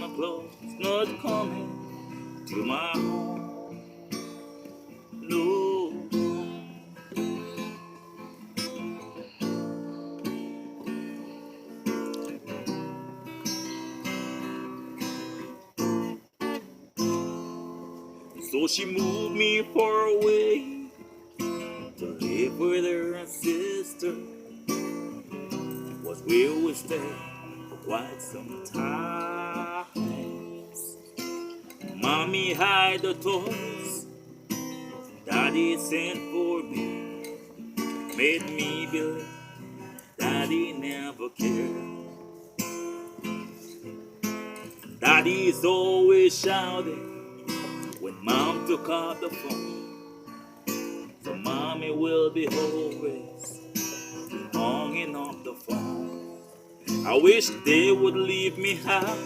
Santa Claus not coming to my home. No. So she moved me far away to live with her sister. Was where we stayed for quite some time. Mommy hide the toys Daddy sent for me, made me believe Daddy never cared. Daddy's always shouting when Mom took out the phone. So Mommy will be always hanging up the phone. I wish they would leave me out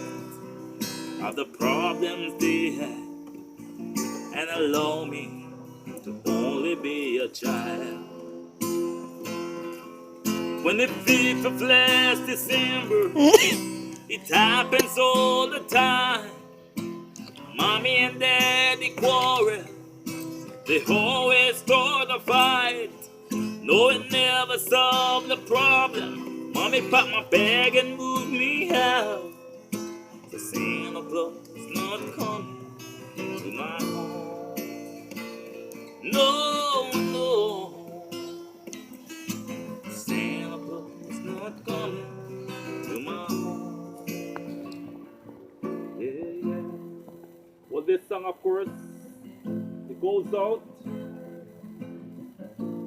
of the problems they had and allow me to only be a child. When the 5th of last December, it happens all the time. Mommy and Daddy quarrel, they always start a fight. No, it never solved the problem. Mommy packed my bag and moved me out. The Santa Claus is not coming to my home. No, no. Santa Claus is not coming to my home. Yeah, yeah. Well, this song, of course, it goes out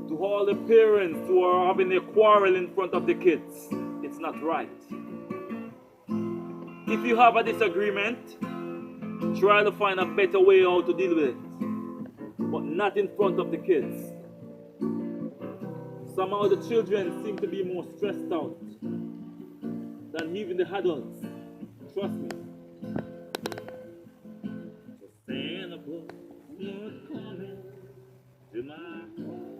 to all the parents who are having a quarrel in front of the kids. It's not right. If you have a disagreement, try to find a better way out to deal with it, but not in front of the kids. Somehow the children seem to be more stressed out than even the adults. Trust me. So Santa Claus not coming to my home.